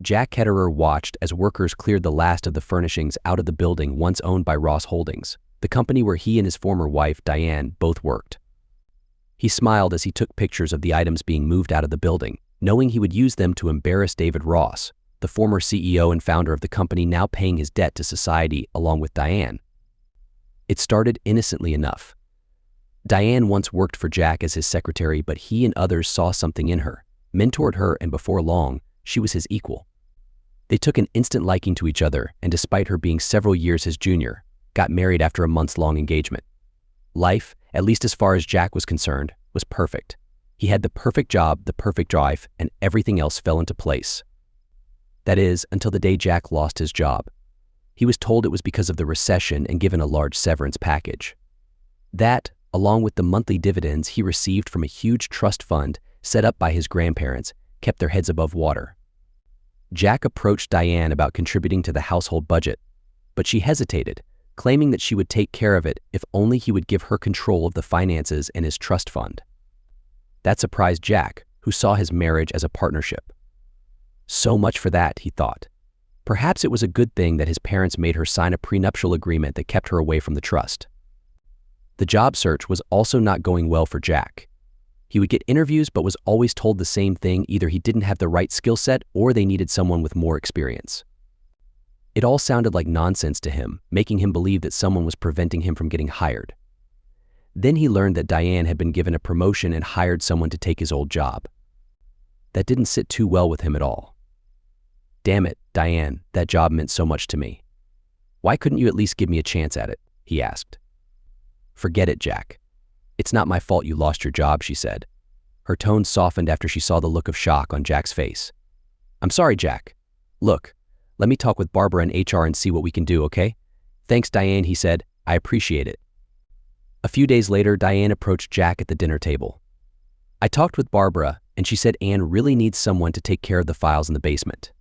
Jack Ketterer watched as workers cleared the last of the furnishings out of the building once owned by Ross Holdings, the company where he and his former wife, Diane, both worked. He smiled as he took pictures of the items being moved out of the building, knowing he would use them to embarrass David Ross, the former CEO and founder of the company now paying his debt to society along with Diane. It started innocently enough. Diane once worked for Jack as his secretary, but he and others saw something in her, mentored her, and before long, she was his equal. They took an instant liking to each other, and despite her being several years his junior, got married after a months-long engagement. Life, at least as far as Jack was concerned, was perfect. He had the perfect job, the perfect drive, and everything else fell into place. That is, until the day Jack lost his job. He was told it was because of the recession and given a large severance package. That, along with the monthly dividends he received from a huge trust fund set up by his grandparents, kept their heads above water. Jack approached Diane about contributing to the household budget, but she hesitated, claiming that she would take care of it if only he would give her control of the finances and his trust fund. That surprised Jack, who saw his marriage as a partnership. So much for that, he thought. Perhaps it was a good thing that his parents made her sign a prenuptial agreement that kept her away from the trust. The job search was also not going well for Jack. He would get interviews but was always told the same thing: either he didn't have the right skill set or they needed someone with more experience. It all sounded like nonsense to him, making him believe that someone was preventing him from getting hired. Then he learned that Diane had been given a promotion and hired someone to take his old job. That didn't sit too well with him at all. "Damn it, Diane, that job meant so much to me. Why couldn't you at least give me a chance at it?" he asked. "Forget it, Jack. It's not my fault you lost your job," she said. Her tone softened after she saw the look of shock on Jack's face. "I'm sorry, Jack. Look, let me talk with Barbara in HR and see what we can do, okay?" "Thanks, Diane," he said. "I appreciate it." A few days later, Diane approached Jack at the dinner table. "I talked with Barbara, and she said Anne really needs someone to take care of the files in the basement.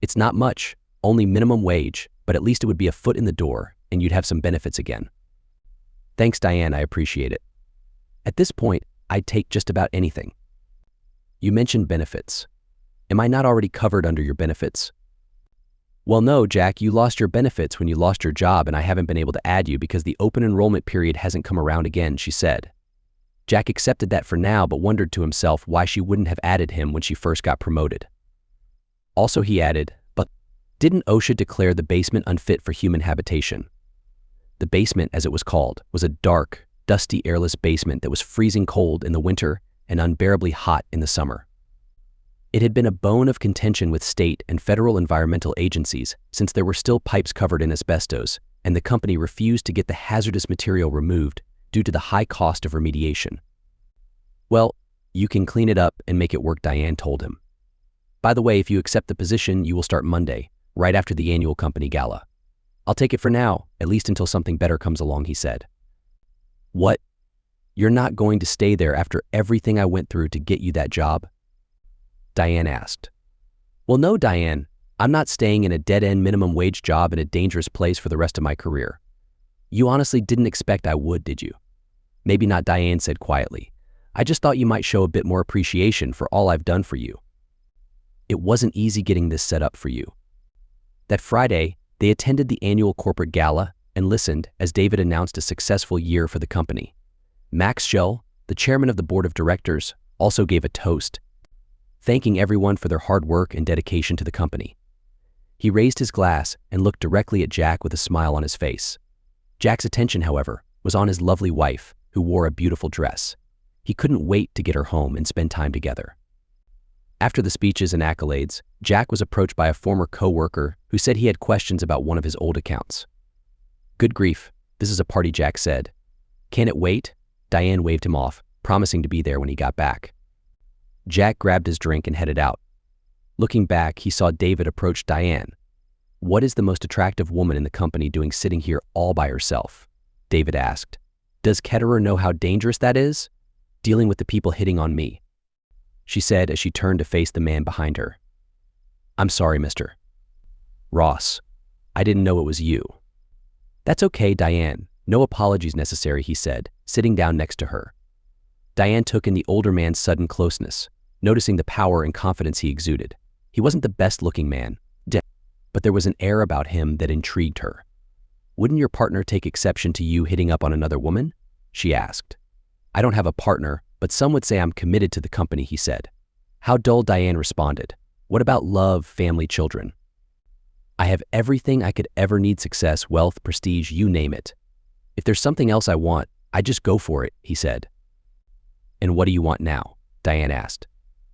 It's not much, only minimum wage, but at least it would be a foot in the door, and you'd have some benefits again." "Thanks, Diane, I appreciate it. At this point, I'd take just about anything." "You mentioned benefits. Am I not already covered under your benefits?" "Well, no, Jack, you lost your benefits when you lost your job, and I haven't been able to add you because the open enrollment period hasn't come around again," she said. Jack accepted that for now, but wondered to himself why she wouldn't have added him when she first got promoted. Also, he added, "But didn't OSHA declare the basement unfit for human habitation?" The basement, as it was called, was a dark, dusty, airless basement that was freezing cold in the winter and unbearably hot in the summer. It had been a bone of contention with state and federal environmental agencies since there were still pipes covered in asbestos, and the company refused to get the hazardous material removed due to the high cost of remediation. "Well, you can clean it up and make it work," Diane told him. "By the way, if you accept the position, you will start Monday, right after the annual company gala." "I'll take it for now, at least until something better comes along," he said. "What? You're not going to stay there after everything I went through to get you that job?" Diane asked. "Well, no, Diane. I'm not staying in a dead-end minimum wage job in a dangerous place for the rest of my career. You honestly didn't expect I would, did you?" "Maybe not," Diane said quietly. "I just thought you might show a bit more appreciation for all I've done for you." It wasn't easy getting this set up for you. That Friday, they attended the annual corporate gala and listened as David announced a successful year for the company. Max Schell, the chairman of the board of directors, also gave a toast, thanking everyone for their hard work and dedication to the company. He raised his glass and looked directly at Jack with a smile on his face. Jack's attention, however, was on his lovely wife, who wore a beautiful dress. He couldn't wait to get her home and spend time together. After the speeches and accolades, Jack was approached by a former co-worker who said he had questions about one of his old accounts. "Good grief, this is a party," Jack said. "Can it wait?" Diane waved him off, promising to be there when he got back. Jack grabbed his drink and headed out. Looking back, he saw David approach Diane. "What is the most attractive woman in the company doing sitting here all by herself?" David asked. "Does Ketterer know how dangerous that is? Dealing with the people hitting on me," she said as she turned to face the man behind her. "I'm sorry, Mr. Ross. I didn't know it was you." "That's okay, Diane. No apologies necessary," he said, sitting down next to her. Diane took in the older man's sudden closeness, noticing the power and confidence he exuded. He wasn't the best-looking man, but there was an air about him that intrigued her. "Wouldn't your partner take exception to you hitting up on another woman?" she asked. "I don't have a partner, but some would say I'm committed to the company," he said. How dull, Diane responded. "What about love, family, children?" "I have everything I could ever need: success, wealth, prestige, you name it. If there's something else I want, I just go for it," he said. "And what do you want now?" Diane asked.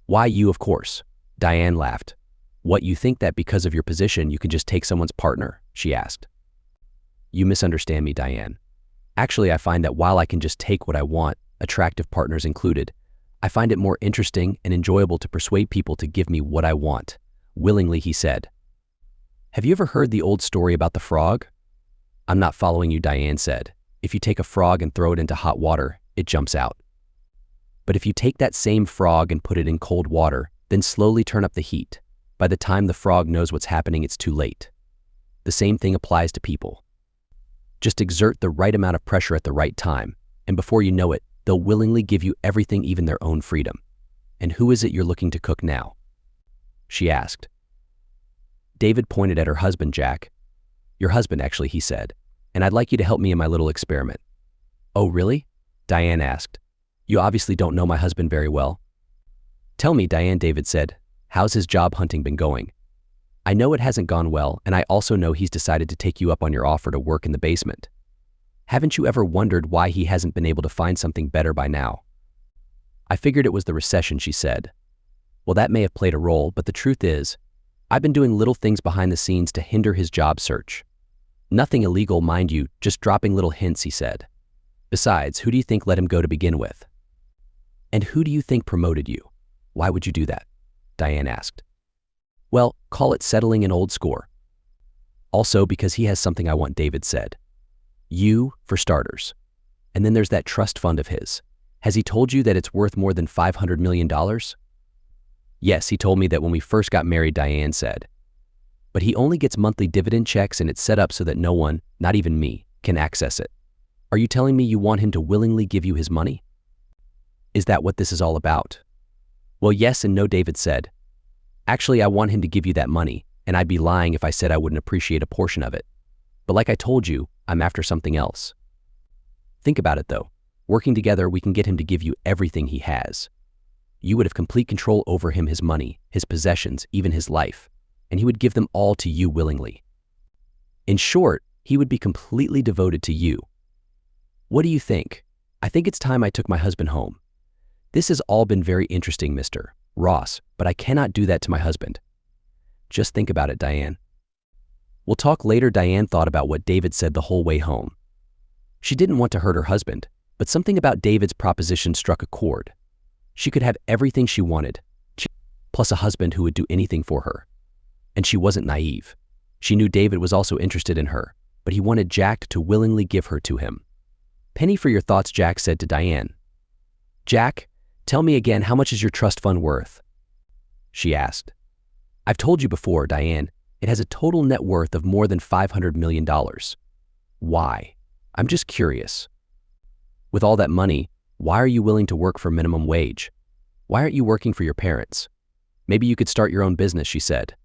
"Why, you, of course." Diane laughed. "What, you think that because of your position you can just take someone's partner?" she asked. "You misunderstand me, Diane. Actually, I find that while I can just take what I want, attractive partners included, I find it more interesting and enjoyable to persuade people to give me what I want, willingly," he said. "Have you ever heard the old story about the frog?" "I'm not following you," Diane said. "If you take a frog and throw it into hot water, it jumps out. But if you take that same frog and put it in cold water, then slowly turn up the heat, by the time the frog knows what's happening, it's too late." The same thing applies to people. Just exert the right amount of pressure at the right time, and before you know it, they'll willingly give you everything, even their own freedom. "And who is it you're looking to cook now?" she asked. David pointed at her husband, Jack. "Your husband, actually," he said, "and I'd like you to help me in my little experiment." "Oh, really?" Diane asked. "You obviously don't know my husband very well." "Tell me, Diane," David said. "How's his job hunting been going? I know it hasn't gone well, and I also know he's decided to take you up on your offer to work in the basement. Haven't you ever wondered why he hasn't been able to find something better by now?" "I figured it was the recession," she said. "Well, that may have played a role, but the truth is, I've been doing little things behind the scenes to hinder his job search. Nothing illegal, mind you, just dropping little hints," he said. "Besides, who do you think let him go to begin with?" "And who do you think promoted you? Why would you do that?" Diane asked. "Well, call it settling an old score." "Also because he has something I want," David said. "You, for starters. And then there's that trust fund of his. Has he told you that it's worth more than $500 million? "Yes, he told me that when we first got married," Diane said. "But he only gets monthly dividend checks, and it's set up so that no one, not even me, can access it. Are you telling me you want him to willingly give you his money? Is that what this is all about?" "Well, yes and no," David said. "Actually, I want him to give you that money, and I'd be lying if I said I wouldn't appreciate a portion of it. But like I told you, I'm after something else. Think about it, though. Working together, we can get him to give you everything he has. You would have complete control over him, his money, his possessions, even his life, and he would give them all to you willingly. In short, he would be completely devoted to you. What do you think? I think it's time I took my husband home. This has all been very interesting, Mr. Ross, but I cannot do that to my husband." "Just think about it, Diane." "We'll talk later." Diane thought about what David said the whole way home. She didn't want to hurt her husband, but something about David's proposition struck a chord. She could have everything she wanted, plus a husband who would do anything for her. And she wasn't naive. She knew David was also interested in her, but he wanted Jack to willingly give her to him. "Penny for your thoughts," Jack said to Diane. "Jack, tell me again, how much is your trust fund worth?" she asked. "I've told you before, Diane, it has a total net worth of more than $500 million. Why? I'm just curious. With all that money, why are you willing to work for minimum wage? Why aren't you working for your parents? Maybe you could start your own business," she said.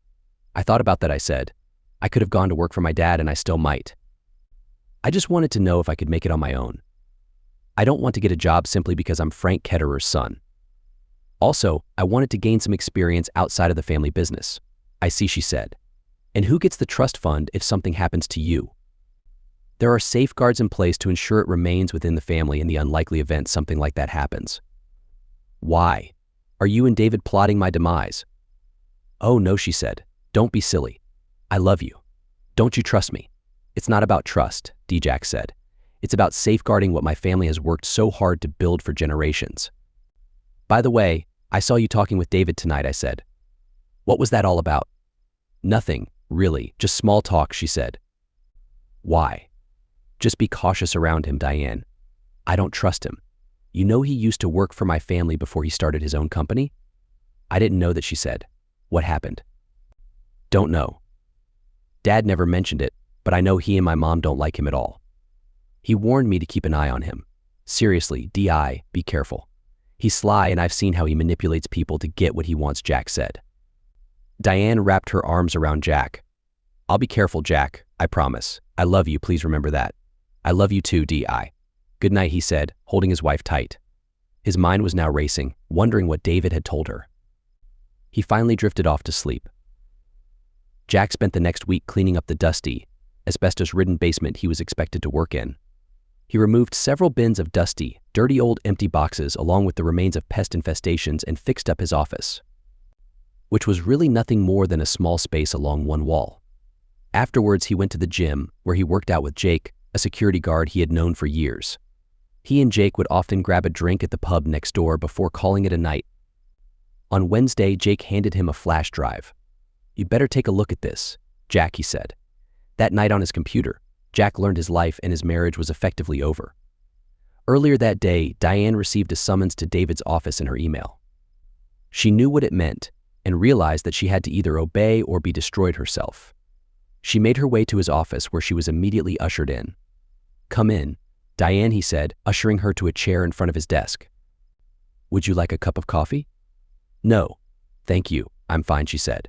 "I thought about that," I said. "I could have gone to work for my dad, and I still might. I just wanted to know if I could make it on my own. I don't want to get a job simply because I'm Frank Ketterer's son. Also, I wanted to gain some experience outside of the family business." "I see," she said. "And who gets the trust fund if something happens to you?" "There are safeguards in place to ensure it remains within the family in the unlikely event something like that happens." "Why? Are you and David plotting my demise?" "Oh, no," she said. "Don't be silly. I love you. Don't you trust me?" "It's not about trust," Jack said. "It's about safeguarding what my family has worked so hard to build for generations." "By the way, I saw you talking with David tonight," I said. "What was that all about?" "Nothing, really, just small talk," she said. "Why?" "Just be cautious around him, Diane. I don't trust him. You know he used to work for my family before he started his own company?" "I didn't know that," she said. "What happened?" "Don't know. Dad never mentioned it, but I know he and my mom don't like him at all. He warned me to keep an eye on him. Seriously, be careful. He's sly, and I've seen how he manipulates people to get what he wants," Jack said. Diane wrapped her arms around Jack. "I'll be careful, Jack, I promise. I love you, please remember that." "I love you too, Di." "Good night," he said, holding his wife tight. His mind was now racing, wondering what David had told her. He finally drifted off to sleep. Jack spent the next week cleaning up the dusty, asbestos-ridden basement he was expected to work in. He removed several bins of dusty, dirty old empty boxes along with the remains of pest infestations and fixed up his office, which was really nothing more than a small space along one wall. Afterwards, he went to the gym, where he worked out with Jake, a security guard he had known for years. He and Jake would often grab a drink at the pub next door before calling it a night. On Wednesday, Jake handed him a flash drive. "You'd better take a look at this, Jack," he said. That night on his computer, Jack learned his life and his marriage was effectively over. Earlier that day, Diane received a summons to David's office in her email. She knew what it meant and realized that she had to either obey or be destroyed herself. She made her way to his office, where she was immediately ushered in. "Come in, Diane," he said, ushering her to a chair in front of his desk. "Would you like a cup of coffee?" "No, thank you, I'm fine," she said.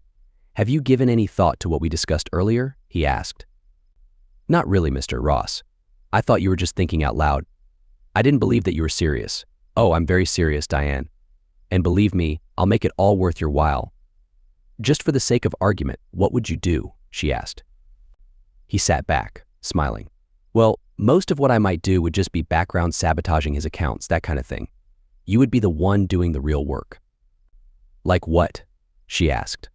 "Have you given any thought to what we discussed earlier?" he asked. "Not really, Mr. Ross. I thought you were just thinking out loud. I didn't believe that you were serious." "Oh, I'm very serious, Diane. And believe me, I'll make it all worth your while." "Just for the sake of argument, what would you do?" she asked. He sat back, smiling. "Well, most of what I might do would just be background sabotaging his accounts, that kind of thing. You would be the one doing the real work." "Like what?" she asked.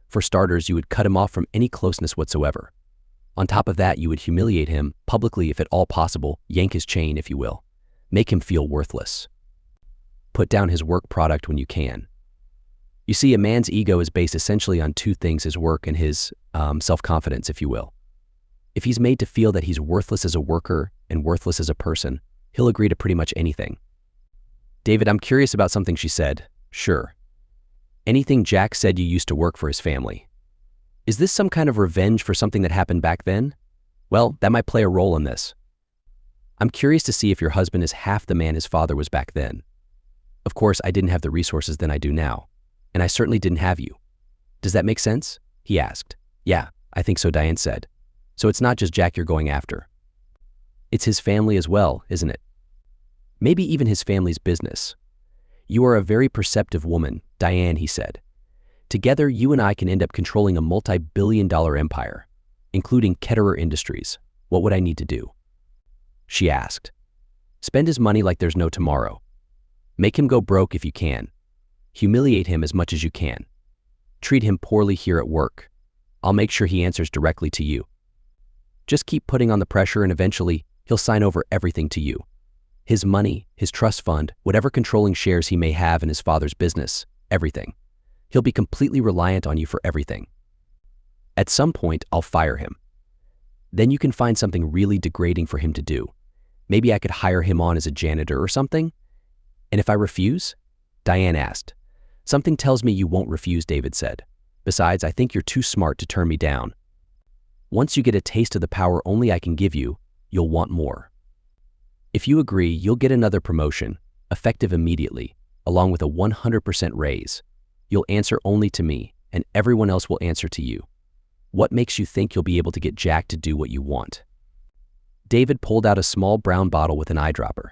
"For starters, you would cut him off from any closeness whatsoever. On top of that, you would humiliate him publicly if at all possible, yank his chain, if you will. Make him feel worthless. Put down his work product when you can. You see, a man's ego is based essentially on two things: his work and his self-confidence, if you will. If he's made to feel that he's worthless as a worker and worthless as a person, he'll agree to pretty much anything." "David, I'm curious about something," she said. "Sure. Anything Jack said you used to work for his family. Is this some kind of revenge for something that happened back then? Well, that might play a role in this. I'm curious to see if your husband is half the man his father was back then. Of course, I didn't have the resources then I do now, and I certainly didn't have you. Does that make sense?" he asked. "Yeah, I think so," Diane said. "So it's not just Jack you're going after. It's his family as well, isn't it? Maybe even his family's business." "You are a very perceptive woman, Diane," he said. "Together, you and I can end up controlling a multi-billion-dollar empire, including Ketterer Industries. What would I need to do?" she asked. "Spend his money like there's no tomorrow. Make him go broke if you can. Humiliate him as much as you can. Treat him poorly here at work. I'll make sure he answers directly to you. Just keep putting on the pressure and eventually he'll sign over everything to you. His money, his trust fund, whatever controlling shares he may have in his father's business, everything. He'll be completely reliant on you for everything. At some point, I'll fire him. Then you can find something really degrading for him to do. Maybe I could hire him on as a janitor or something. And if I refuse?" Diane asked. "Something tells me you won't refuse," David said. "Besides, I think you're too smart to turn me down. Once you get a taste of the power only I can give you, you'll want more. If you agree, you'll get another promotion, effective immediately, along with a 100% raise. You'll answer only to me, and everyone else will answer to you. What makes you think you'll be able to get Jack to do what you want?" David pulled out a small brown bottle with an eyedropper.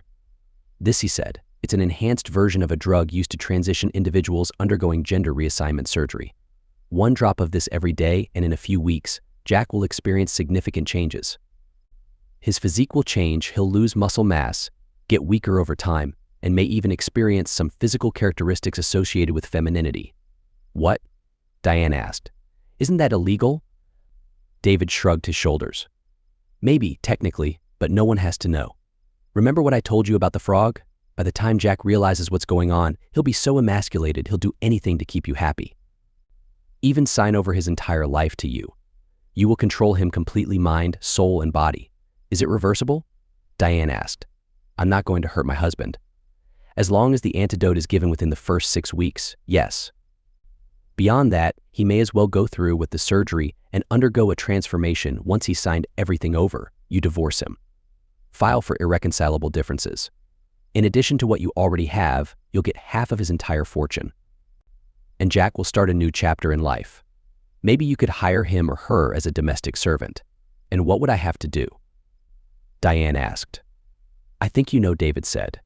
"This," he said, "it's an enhanced version of a drug used to transition individuals undergoing gender reassignment surgery. 1 drop of this every day, and in a few weeks, Jack will experience significant changes. His physique will change, he'll lose muscle mass, get weaker over time, and may even experience some physical characteristics associated with femininity." "What?" Diane asked. "Isn't that illegal?" David shrugged his shoulders. "Maybe, technically, but no one has to know. Remember what I told you about the frog? By the time Jack realizes what's going on, he'll be so emasculated he'll do anything to keep you happy. Even sign over his entire life to you. You will control him completely, mind, soul, and body. Is it reversible?" Diane asked. "I'm not going to hurt my husband. As long as the antidote is given within the first 6 weeks, yes. Beyond that, he may as well go through with the surgery and undergo a transformation. Once he's signed everything over, you divorce him. File for irreconcilable differences. In addition to what you already have, you'll get half of his entire fortune. And Jack will start a new chapter in life. Maybe you could hire him or her as a domestic servant. And what would I have to do? Diane asked. I think you know, David said.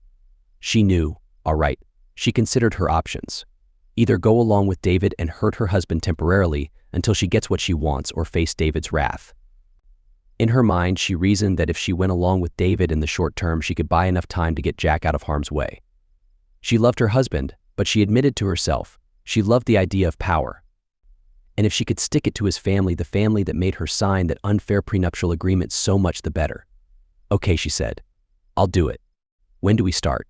She knew, all right. She considered her options. Either go along with David and hurt her husband temporarily until she gets what she wants or face David's wrath. In her mind, she reasoned that if she went along with David in the short term, she could buy enough time to get Jack out of harm's way. She loved her husband, but she admitted to herself she loved the idea of power. And if she could stick it to his family, the family that made her sign that unfair prenuptial agreement, so much the better. Okay, she said. I'll do it. When do we start?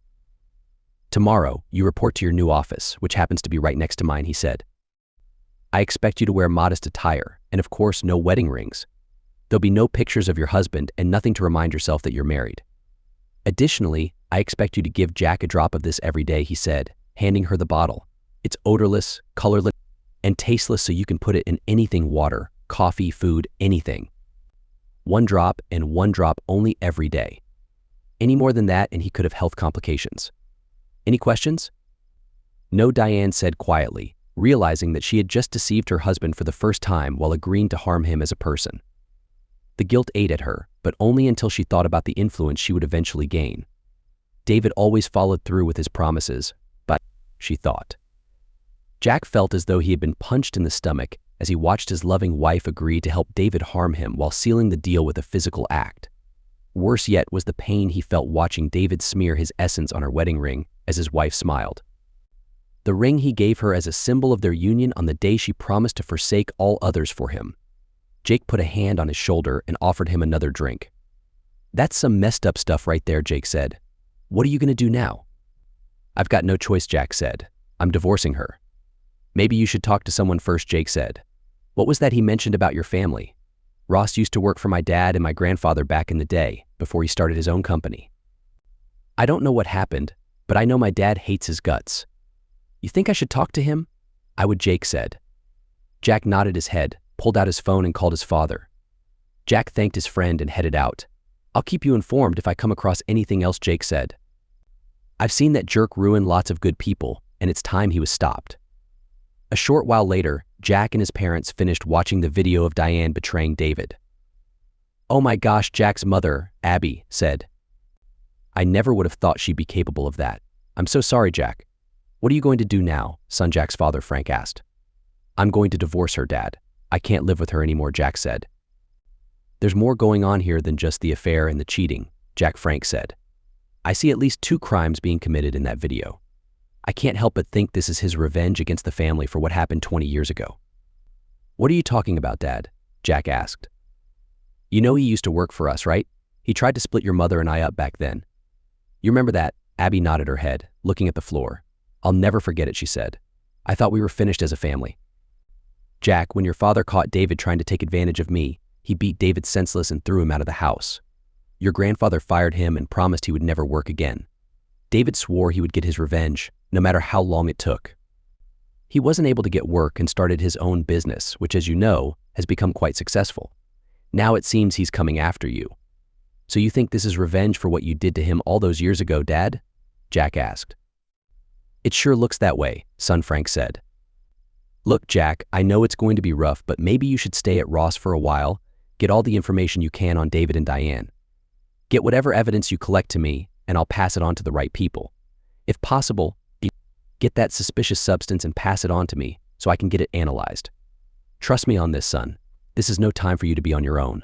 Tomorrow, you report to your new office, which happens to be right next to mine, he said. I expect you to wear modest attire, and of course, no wedding rings. There'll be no pictures of your husband and nothing to remind yourself that you're married. Additionally, I expect you to give Jack a drop of this every day, he said, handing her the bottle. It's odorless, colorless, and tasteless, so you can put it in anything: water, coffee, food, anything. 1 drop and 1 drop only every day. Any more than that and he could have health complications. Any questions? No, Diane said quietly, realizing that she had just deceived her husband for the first time while agreeing to harm him as a person. The guilt ate at her, but only until she thought about the influence she would eventually gain. David always followed through with his promises, but, she thought. Jack felt as though he had been punched in the stomach as he watched his loving wife agree to help David harm him while sealing the deal with a physical act. Worse yet was the pain he felt watching David smear his essence on her wedding ring as his wife smiled. The ring he gave her as a symbol of their union on the day she promised to forsake all others for him. Jake put a hand on his shoulder and offered him another drink. That's some messed up stuff right there, Jake said. What are you going to do now? I've got no choice, Jack said. I'm divorcing her. Maybe you should talk to someone first, Jake said. What was that he mentioned about your family? Ross used to work for my dad and my grandfather back in the day, before he started his own company. I don't know what happened, but I know my dad hates his guts. You think I should talk to him? I would, Jake said. Jack nodded his head, pulled out his phone and called his father. Jack thanked his friend and headed out. I'll keep you informed if I come across anything else, Jake said. I've seen that jerk ruin lots of good people, and it's time he was stopped. A short while later, Jack and his parents finished watching the video of Diane betraying David. Oh my gosh, Jack's mother, Abby, said. I never would have thought she'd be capable of that. I'm so sorry, Jack. What are you going to do now, son? Jack's father, Frank, asked. I'm going to divorce her, Dad. I can't live with her anymore, Jack said. There's more going on here than just the affair and the cheating, Frank said. I see at least 2 crimes being committed in that video. I can't help but think this is his revenge against the family for what happened 20 years ago. What are you talking about, Dad? Jack asked. You know he used to work for us, right? He tried to split your mother and I up back then. You remember that? Abby nodded her head, looking at the floor. I'll never forget it, she said. I thought we were finished as a family. Jack, when your father caught David trying to take advantage of me, he beat David senseless and threw him out of the house. Your grandfather fired him and promised he would never work again. David swore he would get his revenge, no matter how long it took. He wasn't able to get work and started his own business, which, as you know, has become quite successful. Now it seems he's coming after you. So you think this is revenge for what you did to him all those years ago, Dad? Jack asked. It sure looks that way, son, Frank said. Look, Jack, I know it's going to be rough, but maybe you should stay at Ross for a while, get all the information you can on David and Diane. Get whatever evidence you collect to me, and I'll pass it on to the right people. If possible, get that suspicious substance and pass it on to me so I can get it analyzed. Trust me on this, son. This is no time for you to be on your own.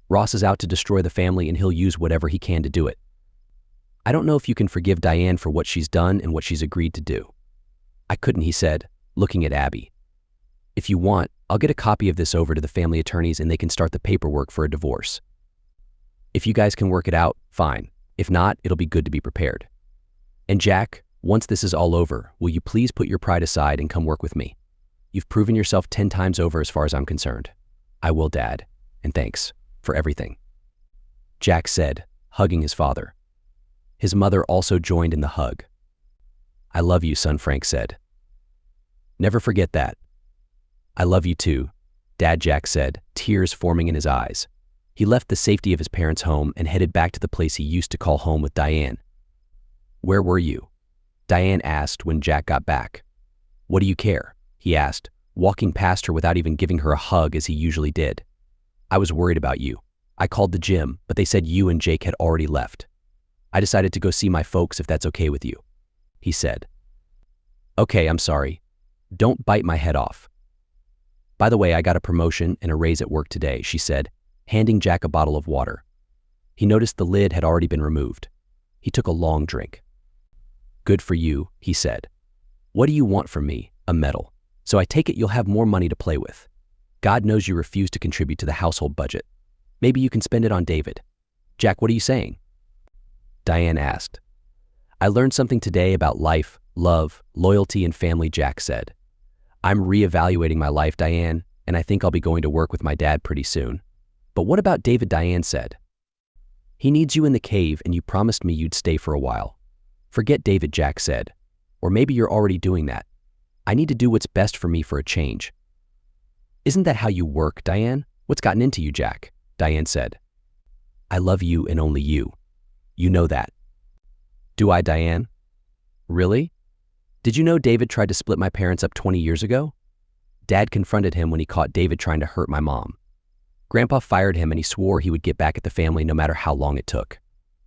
Ross is out to destroy the family and he'll use whatever he can to do it. I don't know if you can forgive Diane for what she's done and what she's agreed to do. I couldn't, he said, looking at Abby. If you want, I'll get a copy of this over to the family attorneys and they can start the paperwork for a divorce. If you guys can work it out, fine. If not, it'll be good to be prepared. And Jack, once this is all over, will you please put your pride aside and come work with me? You've proven yourself 10 times over as far as I'm concerned. I will, Dad, and thanks for everything. Jack said, hugging his father. His mother also joined in the hug. I love you, son, Frank said. Never forget that. I love you too, Dad, Jack said, tears forming in his eyes. He left the safety of his parents' home and headed back to the place he used to call home with Diane. Where were you? Diane asked when Jack got back. What do you care? He asked, walking past her without even giving her a hug as he usually did. I was worried about you. I called the gym, but they said you and Jake had already left. I decided to go see my folks if that's okay with you, he said. Okay, I'm sorry. Don't bite my head off. By the way, I got a promotion and a raise at work today, she said, handing Jack a bottle of water. He noticed the lid had already been removed. He took a long drink. Good for you, he said. What do you want from me? A medal. So I take it you'll have more money to play with. God knows you refuse to contribute to the household budget. Maybe you can spend it on David. Jack, what are you saying? Diane asked. I learned something today about life, love, loyalty, and family, Jack said. I'm reevaluating my life, Diane, and I think I'll be going to work with my dad pretty soon. But what about David? Diane said. He needs you in the cave and you promised me you'd stay for a while. Forget David, Jack said. Or maybe you're already doing that. I need to do what's best for me for a change. Isn't that how you work, Diane? What's gotten into you, Jack? Diane said. I love you and only you. You know that. Do I, Diane? Really? Did you know David tried to split my parents up 20 years ago? Dad confronted him when he caught David trying to hurt my mom. Grandpa fired him and he swore he would get back at the family no matter how long it took.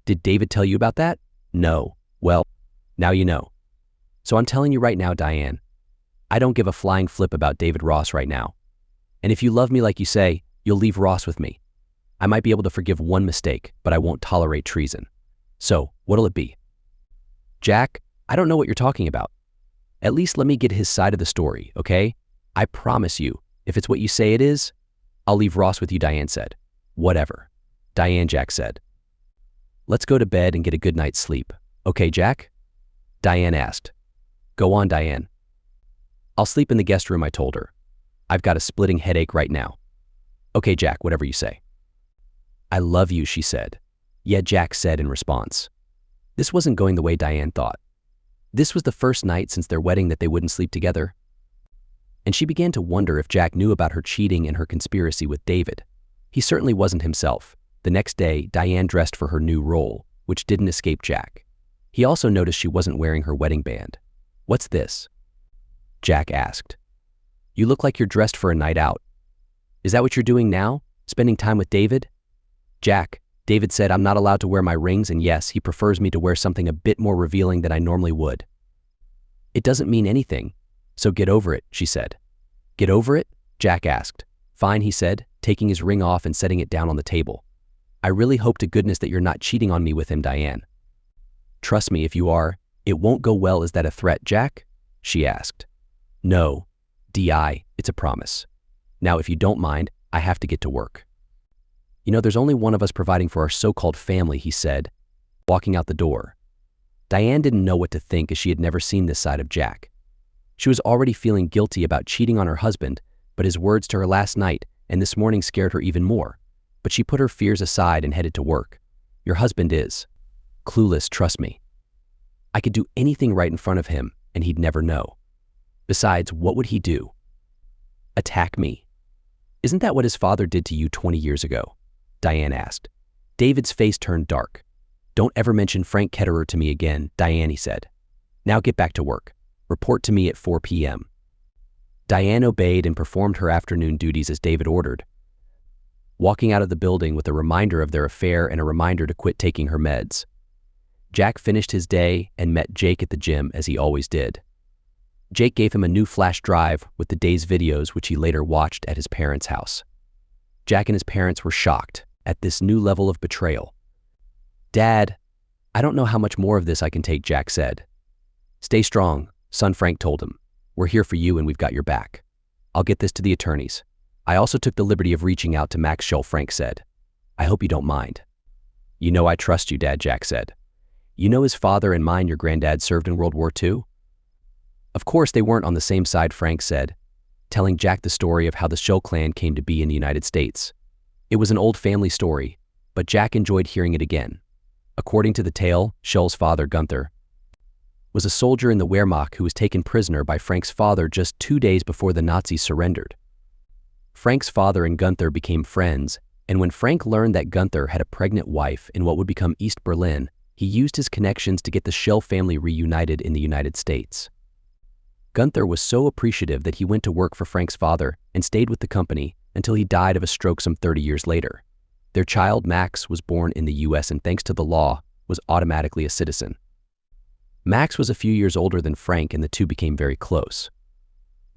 Did David tell you about that? No. Well, now you know. So I'm telling you right now, Diane, I don't give a flying flip about David Ross right now. And if you love me like you say, you'll leave Ross with me. I might be able to forgive one mistake, but I won't tolerate treason. So, what'll it be? Jack, I don't know what you're talking about. At least let me get his side of the story, okay? I promise you, if it's what you say it is, I'll leave Ross with you, Diane said. Whatever. Diane, Jack said. Let's go to bed and get a good night's sleep. Okay, Jack? Diane asked. Go on, Diane. I'll sleep in the guest room, I told her. I've got a splitting headache right now. Okay, Jack, whatever you say. I love you, she said. Yeah, Jack said in response. This wasn't going the way Diane thought. This was the first night since their wedding that they wouldn't sleep together. And she began to wonder if Jack knew about her cheating and her conspiracy with David. He certainly wasn't himself. The next day, Diane dressed for her new role, which didn't escape Jack. He also noticed she wasn't wearing her wedding band. What's this? Jack asked. You look like you're dressed for a night out. Is that what you're doing now? Spending time with David? Jack, David said I'm not allowed to wear my rings, and yes, he prefers me to wear something a bit more revealing than I normally would. It doesn't mean anything, so get over it, she said. Get over it? Jack asked. Fine, he said, taking his ring off and setting it down on the table. I really hope to goodness that you're not cheating on me with him, Diane. Trust me, if you are, it won't go well. Is that a threat, Jack? She asked. No, D.I., it's a promise. Now, if you don't mind, I have to get to work. You know, there's only one of us providing for our so-called family, he said, walking out the door. Diane didn't know what to think as she had never seen this side of Jack. She was already feeling guilty about cheating on her husband, but his words to her last night and this morning scared her even more. But she put her fears aside and headed to work. Your husband is clueless, trust me. I could do anything right in front of him and he'd never know. Besides, what would he do? Attack me. Isn't that what his father did to you 20 years ago? Diane asked. David's face turned dark. Don't ever mention Frank Ketterer to me again, Diane, he said. Now get back to work. Report to me at 4 p.m. Diane obeyed and performed her afternoon duties as David ordered, walking out of the building with a reminder of their affair and a reminder to quit taking her meds. Jack finished his day and met Jake at the gym as he always did. Jake gave him a new flash drive with the day's videos, which he later watched at his parents' house. Jack and his parents were shocked at this new level of betrayal. Dad, I don't know how much more of this I can take, Jack said. Stay strong, son, Frank told him. We're here for you and we've got your back. I'll get this to the attorneys. I also took the liberty of reaching out to Max Schull, Frank said. I hope you don't mind. You know I trust you, Dad, Jack said. You know his father and mine, your granddad, served in World War II? Of course they weren't on the same side, Frank said, telling Jack the story of how the Schull clan came to be in the United States. It was an old family story, but Jack enjoyed hearing it again. According to the tale, Schull's father, Gunther, was a soldier in the Wehrmacht who was taken prisoner by Frank's father just 2 days before the Nazis surrendered. Frank's father and Gunther became friends, and when Frank learned that Gunther had a pregnant wife in what would become East Berlin, he used his connections to get the Schull family reunited in the United States. Gunther was so appreciative that he went to work for Frank's father and stayed with the company until he died of a stroke some 30 years later. Their child, Max, was born in the US and thanks to the law, was automatically a citizen. Max was a few years older than Frank and the two became very close.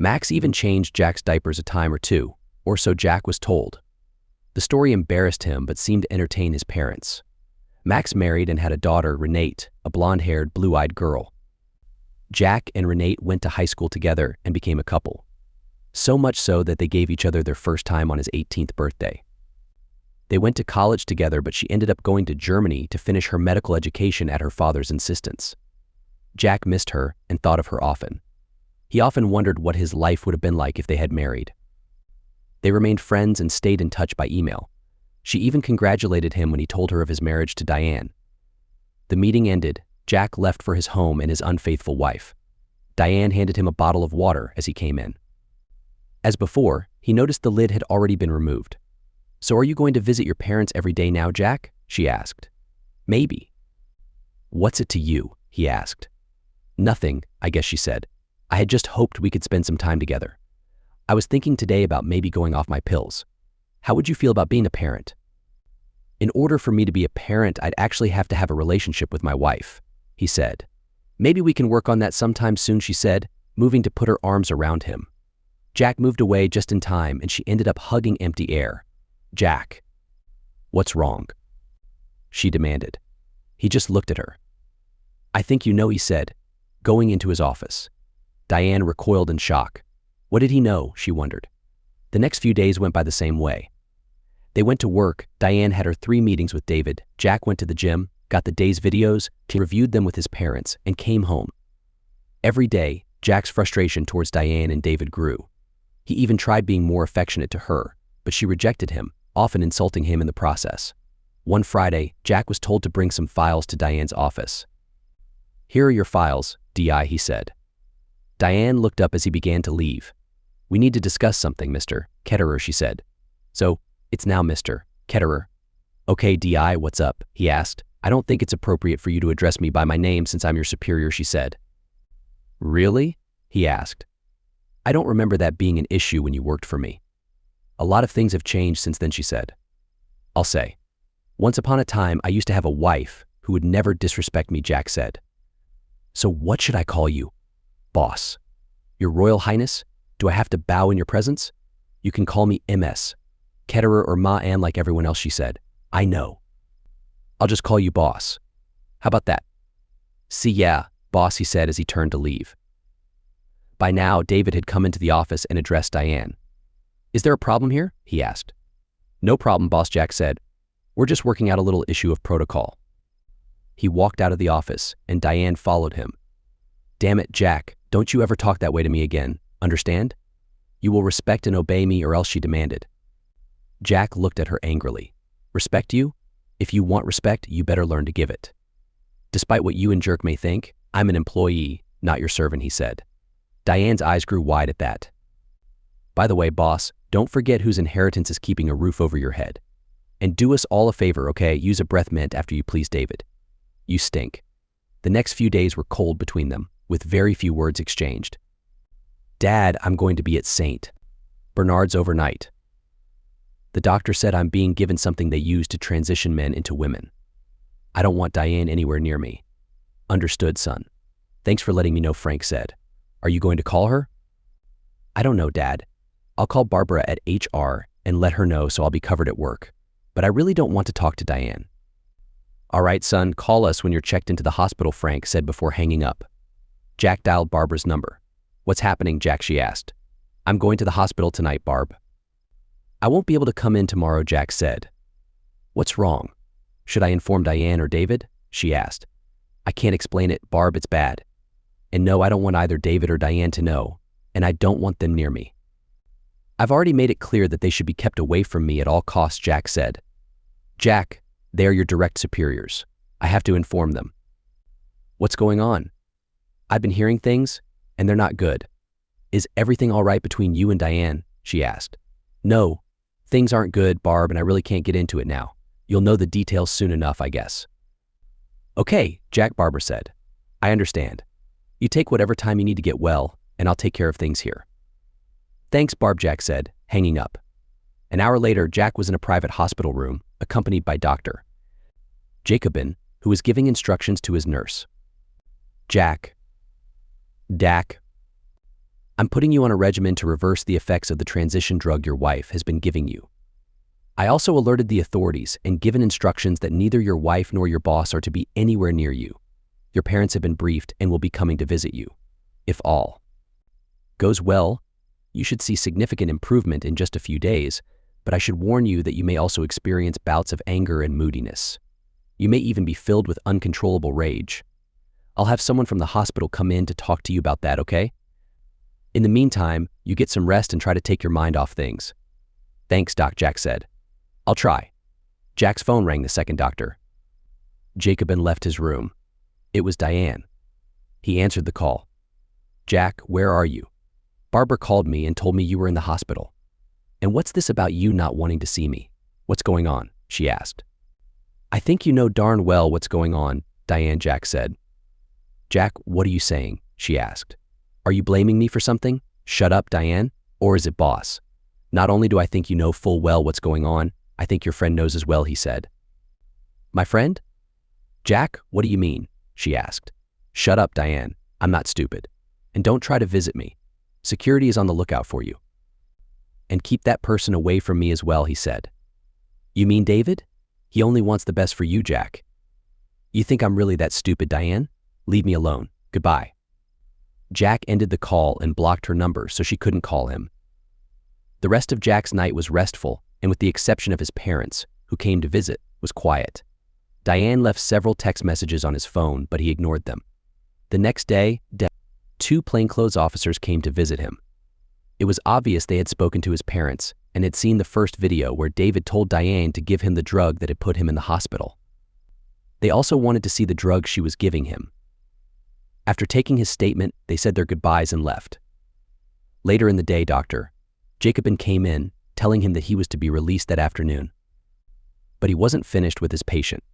Max even changed Jack's diapers a time or two, or so Jack was told. The story embarrassed him but seemed to entertain his parents. Max married and had a daughter, Renate, a blonde-haired, blue-eyed girl. Jack and Renate went to high school together and became a couple. So much so that they gave each other their first time on his 18th birthday. They went to college together, but she ended up going to Germany to finish her medical education at her father's insistence. Jack missed her and thought of her often. He often wondered what his life would have been like if they had married. They remained friends and stayed in touch by email. She even congratulated him when he told her of his marriage to Diane. The meeting ended. Jack left for his home and his unfaithful wife. Diane handed him a bottle of water as he came in. As before, he noticed the lid had already been removed. "So are you going to visit your parents every day now, Jack?" she asked. "Maybe." "What's it to you?" he asked. "Nothing, I guess," she said. "I had just hoped we could spend some time together. I was thinking today about maybe going off my pills. How would you feel about being a parent?" "In order for me to be a parent, I'd actually have to have a relationship with my wife," he said. "Maybe we can work on that sometime soon," she said, moving to put her arms around him. Jack moved away just in time and she ended up hugging empty air. "Jack." "What's wrong?" she demanded. He just looked at her. "I think you know," he said, going into his office. Diane recoiled in shock. What did he know, she wondered. The next few days went by the same way. They went to work. Diane had her 3 meetings with David. Jack went to the gym, got the day's videos, reviewed them with his parents, and came home. Every day, Jack's frustration towards Diane and David grew. He even tried being more affectionate to her, but she rejected him, often insulting him in the process. One Friday, Jack was told to bring some files to Diane's office. "Here are your files, DI," he said. Diane looked up as he began to leave. "We need to discuss something, Mr. Ketterer," she said. "So, it's now Mr. Ketterer." "Okay, DI, what's up?" he asked. "I don't think it's appropriate for you to address me by my name since I'm your superior," she said. "Really?" he asked. "I don't remember that being an issue when you worked for me." "A lot of things have changed since then," she said. "I'll say. Once upon a time, I used to have a wife who would never disrespect me," Jack said. "So what should I call you?" "Boss." "Your Royal Highness? Do I have to bow in your presence?" "You can call me MS. Ketterer or Ma Ann like everyone else," she said. "I know. I'll just call you boss. How about that?" "See, yeah, boss," he said as he turned to leave. By now, David had come into the office and addressed Diane. "Is there a problem here?" he asked. "No problem, boss," Jack said. "We're just working out a little issue of protocol." He walked out of the office, and Diane followed him. "Damn it, Jack, don't you ever talk that way to me again, understand? You will respect and obey me or else," she demanded. Jack looked at her angrily. "Respect you? If you want respect, you better learn to give it. Despite what you and Jerk may think, I'm an employee, not your servant," he said. Diane's eyes grew wide at that. "By the way, boss, don't forget whose inheritance is keeping a roof over your head. And do us all a favor, okay? Use a breath mint after you please David. You stink." The next few days were cold between them, with very few words exchanged. "Dad, I'm going to be at St. Bernard's overnight. The doctor said I'm being given something they use to transition men into women. I don't want Diane anywhere near me." "Understood, son. Thanks for letting me know," Frank said. "Are you going to call her?" "I don't know, Dad. I'll call Barbara at HR and let her know so I'll be covered at work. But I really don't want to talk to Diane." "All right, son, call us when you're checked into the hospital," Frank said before hanging up. Jack dialed Barbara's number. "What's happening, Jack?" she asked. "I'm going to the hospital tonight, Barb." "I won't be able to come in tomorrow," Jack said. "What's wrong? Should I inform Diane or David?" she asked. "I can't explain it, Barb, it's bad. And no, I don't want either David or Diane to know, and I don't want them near me." "I've already made it clear that they should be kept away from me at all costs," Jack said. "Jack, they are your direct superiors. I have to inform them." "What's going on?" "I've been hearing things, and they're not good." "Is everything all right between you and Diane?" she asked. "No, things aren't good, Barb, and I really can't get into it now. You'll know the details soon enough, I guess." "Okay, Jack," Barbara said. "I understand. You take whatever time you need to get well, and I'll take care of things here. Thanks, Barb, Jack said, hanging up. An hour later, Jack was in a private hospital room, accompanied by Dr. Jacobin, who was giving instructions to his nurse. Jack. I'm putting you on a regimen to reverse the effects of the transition drug your wife has been giving you. I also alerted the authorities and given instructions that neither your wife nor your boss are to be anywhere near you. Your parents have been briefed and will be coming to visit you. If all goes well, you should see significant improvement in just a few days, but I should warn you that you may also experience bouts of anger and moodiness. You may even be filled with uncontrollable rage. I'll have someone from the hospital come in to talk to you about that, okay? In the meantime, you get some rest and try to take your mind off things. Thanks, Doc, Jack said. I'll try. Jack's phone rang the second doctor. Jacobin left his room. It was Diane. He answered the call. Jack, where are you? Barbara called me and told me you were in the hospital. And what's this about you not wanting to see me? What's going on? She asked. I think you know darn well what's going on, Diane, Jack said. Jack, what are you saying? She asked. Are you blaming me for something? Shut up, Diane. Or is it boss? Not only do I think you know full well what's going on, I think your friend knows as well, he said. My friend? Jack, what do you mean? She asked. Shut up, Diane. I'm not stupid. And don't try to visit me. Security is on the lookout for you. And keep that person away from me as well, he said. You mean David? He only wants the best for you, Jack. You think I'm really that stupid, Diane? Leave me alone. Goodbye. Jack ended the call and blocked her number so she couldn't call him. The rest of Jack's night was restful, and with the exception of his parents, who came to visit, was quiet. Diane left several text messages on his phone, but he ignored them. The next day, two plainclothes officers came to visit him. It was obvious they had spoken to his parents and had seen the first video where David told Diane to give him the drug that had put him in the hospital. They also wanted to see the drug she was giving him. After taking his statement, they said their goodbyes and left. Later in the day, Dr. Jacobin came in, telling him that he was to be released that afternoon. But he wasn't finished with his patient.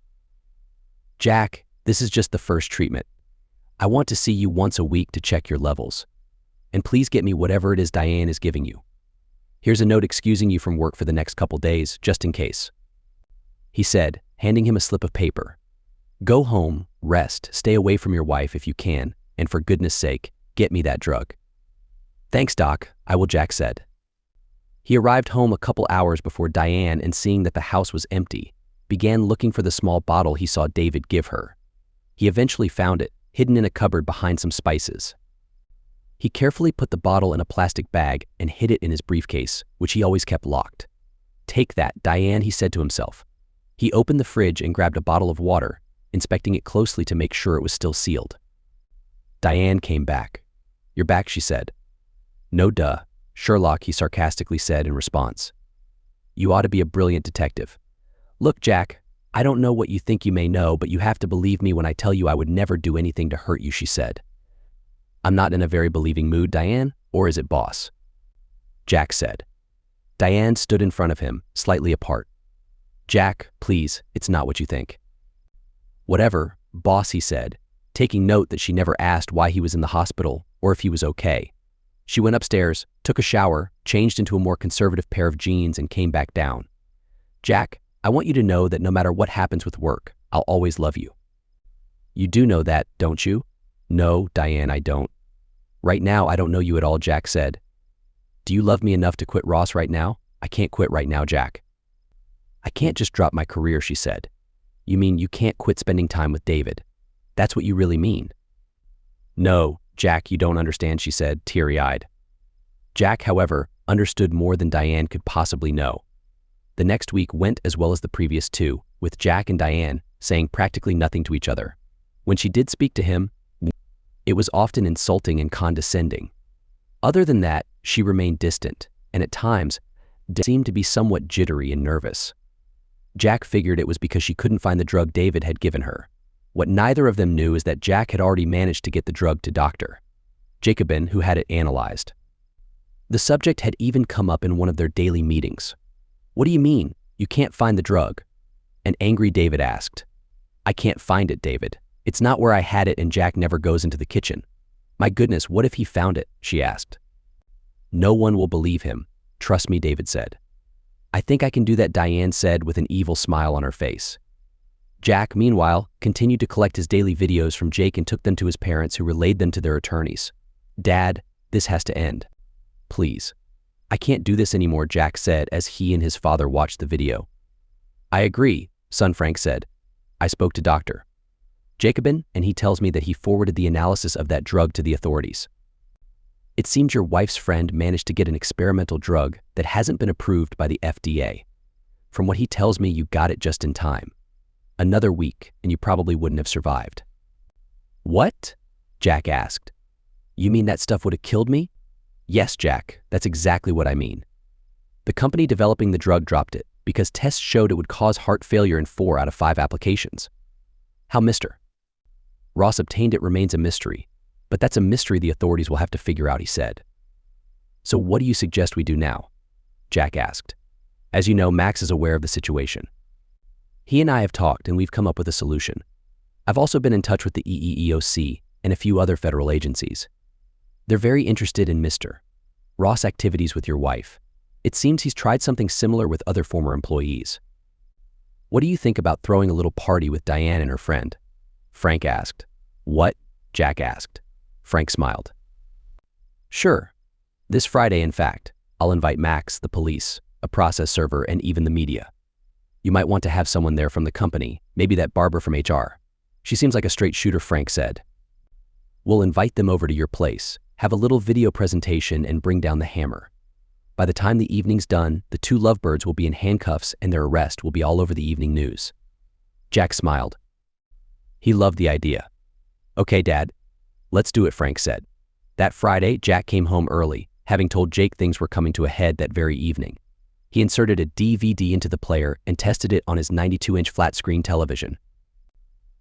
Jack, this is just the first treatment. I want to see you once a week to check your levels. And please get me whatever it is Diane is giving you. Here's a note excusing you from work for the next couple days, just in case. He said, handing him a slip of paper. Go home, rest, stay away from your wife if you can, and for goodness sake, get me that drug. Thanks, Doc, I will, Jack said. He arrived home a couple hours before Diane and seeing that the house was empty, began looking for the small bottle he saw David give her. He eventually found it, hidden in a cupboard behind some spices. He carefully put the bottle in a plastic bag and hid it in his briefcase, which he always kept locked. Take that, Diane, he said to himself. He opened the fridge and grabbed a bottle of water, inspecting it closely to make sure it was still sealed. Diane came back. You're back, she said. No duh, Sherlock, he sarcastically said in response. You ought to be a brilliant detective. Look, Jack, I don't know what you think you may know, but you have to believe me when I tell you I would never do anything to hurt you, she said. I'm not in a very believing mood, Diane, or is it boss? Jack said. Diane stood in front of him, slightly apart. Jack, please, it's not what you think. Whatever, boss, he said, taking note that she never asked why he was in the hospital or if he was okay. She went upstairs, took a shower, changed into a more conservative pair of jeans and came back down. Jack, I want you to know that no matter what happens with work, I'll always love you. You do know that, don't you? No, Diane, I don't. Right now, I don't know you at all, Jack said. Do you love me enough to quit Ross right now? I can't quit right now, Jack. I can't just drop my career, she said. You mean you can't quit spending time with David? That's what you really mean? No, Jack, you don't understand, she said, teary-eyed. Jack, however, understood more than Diane could possibly know. The next week went as well as the previous two, with Jack and Diane saying practically nothing to each other. When she did speak to him, it was often insulting and condescending. Other than that, she remained distant, and at times, seemed to be somewhat jittery and nervous. Jack figured it was because she couldn't find the drug David had given her. What neither of them knew is that Jack had already managed to get the drug to Dr. Jacobin, who had it analyzed. The subject had even come up in one of their daily meetings. What do you mean? You can't find the drug? An angry David asked. I can't find it, David. It's not where I had it and Jack never goes into the kitchen. My goodness, what if he found it? She asked. No one will believe him. Trust me, David said. I think I can do that, Diane said with an evil smile on her face. Jack, meanwhile, continued to collect his daily videos from Jake and took them to his parents, who relayed them to their attorneys. Dad, this has to end. Please. I can't do this anymore, Jack said as he and his father watched the video. I agree, son, Frank said. I spoke to Dr. Jacobin, and he tells me that he forwarded the analysis of that drug to the authorities. It seems your wife's friend managed to get an experimental drug that hasn't been approved by the FDA. From what he tells me, you got it just in time. Another week, and you probably wouldn't have survived. What? Jack asked. You mean that stuff would have killed me? Yes, Jack, that's exactly what I mean. The company developing the drug dropped it because tests showed it would cause heart failure in 4 out of 5 applications. How Mr. Ross obtained it remains a mystery, but that's a mystery the authorities will have to figure out, he said. So what do you suggest we do now? Jack asked. As you know, Max is aware of the situation. He and I have talked, and we've come up with a solution. I've also been in touch with the EEOC and a few other federal agencies. They're very interested in Mr. Ross' activities with your wife. It seems he's tried something similar with other former employees. What do you think about throwing a little party with Diane and her friend? Frank asked. What? Jack asked. Frank smiled. Sure. This Friday, in fact, I'll invite Max, the police, a process server, and even the media. You might want to have someone there from the company, maybe that Barbara from HR. She seems like a straight shooter, Frank said. We'll invite them over to your place, have a little video presentation, and bring down the hammer. By the time the evening's done, the 2 lovebirds will be in handcuffs and their arrest will be all over the evening news. Jack smiled. He loved the idea. Okay, Dad. Let's do it, Frank said. That Friday, Jack came home early, having told Jake things were coming to a head that very evening. He inserted a DVD into the player and tested it on his 92-inch flat-screen television.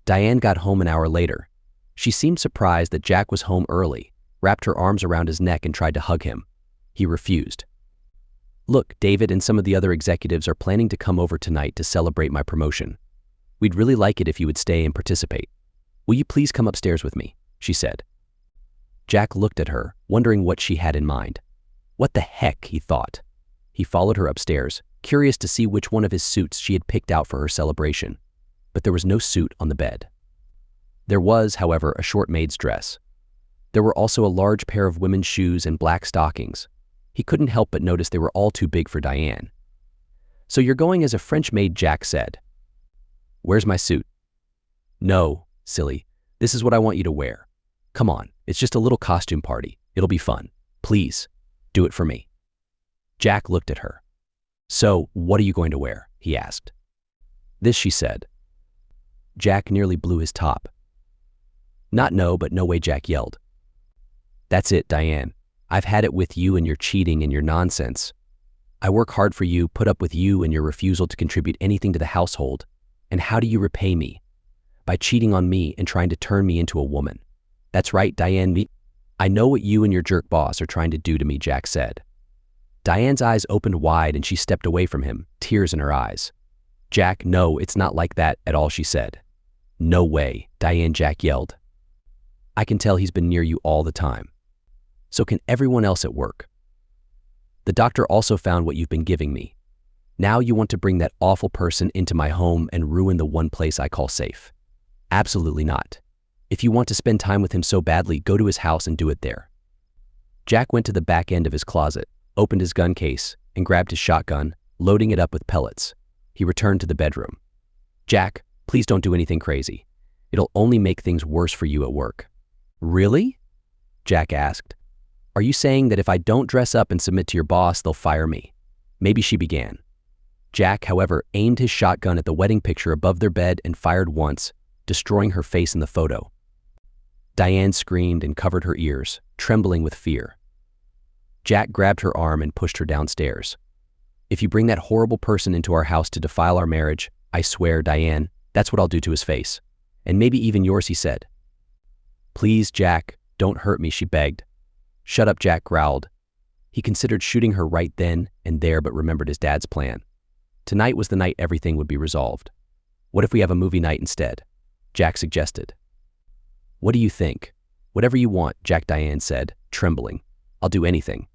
Diane got home an hour later. She seemed surprised that Jack was home early, wrapped her arms around his neck and tried to hug him. He refused. Look, David and some of the other executives are planning to come over tonight to celebrate my promotion. We'd really like it if you would stay and participate. Will you please come upstairs with me? She said. Jack looked at her, wondering what she had in mind. What the heck, he thought. He followed her upstairs, curious to see which one of his suits she had picked out for her celebration. But there was no suit on the bed. There was, however, a short maid's dress. There were also a large pair of women's shoes and black stockings. He couldn't help but notice they were all too big for Diane. So you're going as a French maid, Jack said. Where's my suit? No, silly. This is what I want you to wear. Come on, it's just a little costume party. It'll be fun. Please, do it for me. Jack looked at her. So, what are you going to wear? He asked. This, she said. Jack nearly blew his top. Not no, but no way, Jack yelled. That's it, Diane. I've had it with you and your cheating and your nonsense. I work hard for you, put up with you and your refusal to contribute anything to the household. And how do you repay me? By cheating on me and trying to turn me into a woman. That's right, Diane. I know what you and your jerk boss are trying to do to me, Jack said. Diane's eyes opened wide and she stepped away from him, tears in her eyes. Jack, no, it's not like that at all, she said. No way, Diane, Jack yelled. I can tell he's been near you all the time. So can everyone else at work. The doctor also found what you've been giving me. Now you want to bring that awful person into my home and ruin the one place I call safe. Absolutely not. If you want to spend time with him so badly, go to his house and do it there. Jack went to the back end of his closet, opened his gun case, and grabbed his shotgun, loading it up with pellets. He returned to the bedroom. Jack, please don't do anything crazy. It'll only make things worse for you at work. Really? Jack asked. Are you saying that if I don't dress up and submit to your boss, they'll fire me? Maybe she began. Jack, however, aimed his shotgun at the wedding picture above their bed and fired once, destroying her face in the photo. Diane screamed and covered her ears, trembling with fear. Jack grabbed her arm and pushed her downstairs. If you bring that horrible person into our house to defile our marriage, I swear, Diane, that's what I'll do to his face. And maybe even yours, he said. Please, Jack, don't hurt me, she begged. Shut up, Jack growled. He considered shooting her right then and there, but remembered his dad's plan. Tonight was the night everything would be resolved. What if we have a movie night instead? Jack suggested. What do you think? Whatever you want, Diane said, trembling. I'll do anything.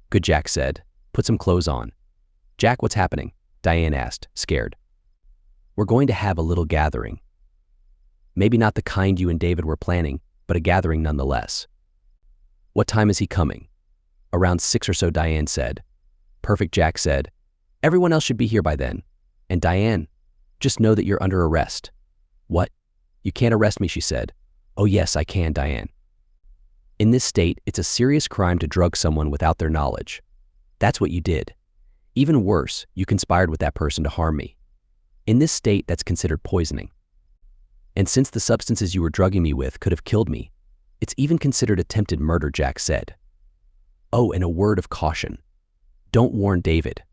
Good, Jack said. Put some clothes on. Jack, what's happening? Diane asked, scared. We're going to have a little gathering. Maybe not the kind you and David were planning, but a gathering nonetheless. What time is he coming? Around 6 or so, Diane said. Perfect, Jack said. Everyone else should be here by then. And Diane, just know that you're under arrest. What? You can't arrest me, she said. Oh yes, I can, Diane. In this state, it's a serious crime to drug someone without their knowledge. That's what you did. Even worse, you conspired with that person to harm me. In this state, that's considered poisoning. And since the substances you were drugging me with could have killed me, it's even considered attempted murder, Jack said. Oh, and a word of caution. Don't warn David.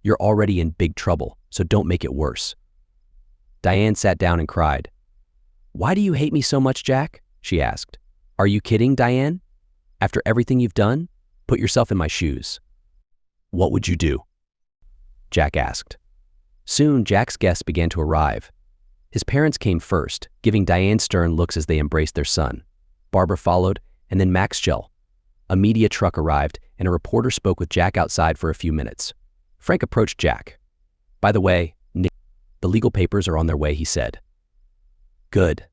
You're already in big trouble, so don't make it worse. Diane sat down and cried. Why do you hate me so much, Jack? She asked. Are you kidding, Diane? After everything you've done, put yourself in my shoes. What would you do? Jack asked. Soon, Jack's guests began to arrive. His parents came first, giving Diane stern looks as they embraced their son. Barbara followed, and then Max Schell. A media truck arrived, and a reporter spoke with Jack outside for a few minutes. Frank approached Jack. By the way, Nick, the legal papers are on their way, he said. Good.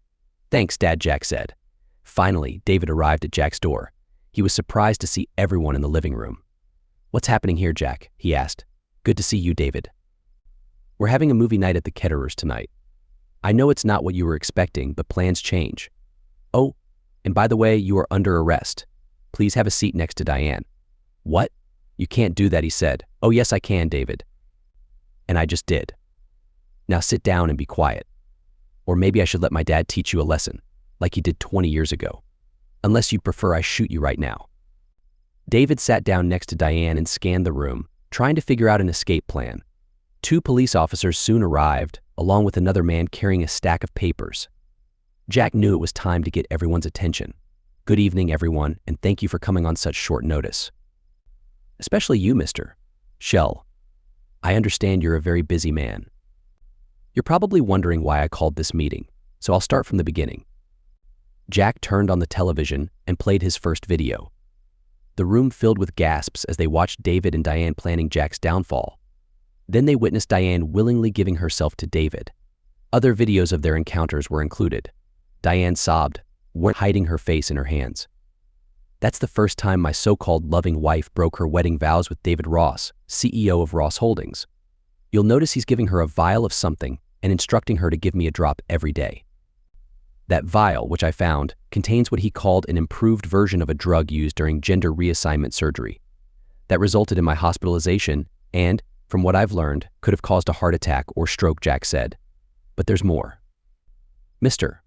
Thanks, Dad, Jack said. Finally, David arrived at Jack's door. He was surprised to see everyone in the living room. What's happening here, Jack? He asked. Good to see you, David. We're having a movie night at the Ketterers tonight. I know it's not what you were expecting, but plans change. Oh, and by the way, you are under arrest. Please have a seat next to Diane. What? You can't do that, he said. Oh, yes, I can, David. And I just did. Now sit down and be quiet. Or maybe I should let my dad teach you a lesson, like he did 20 years ago. Unless you prefer I shoot you right now. David sat down next to Diane and scanned the room, trying to figure out an escape plan. 2 police officers soon arrived, along with another man carrying a stack of papers. Jack knew it was time to get everyone's attention. Good evening, everyone, and thank you for coming on such short notice. Especially you, Mr. Schell. I understand you're a very busy man. You're probably wondering why I called this meeting, so I'll start from the beginning. Jack turned on the television and played his first video. The room filled with gasps as they watched David and Diane planning Jack's downfall. Then they witnessed Diane willingly giving herself to David. Other videos of their encounters were included. Diane sobbed, hiding her face in her hands. That's the first time my so-called loving wife broke her wedding vows with David Ross, CEO of Ross Holdings. You'll notice he's giving her a vial of something and instructing her to give me a drop every day. That vial, which I found, contains what he called an improved version of a drug used during gender reassignment surgery. That resulted in my hospitalization and, from what I've learned, could have caused a heart attack or stroke, Jack said. But there's more. Mr.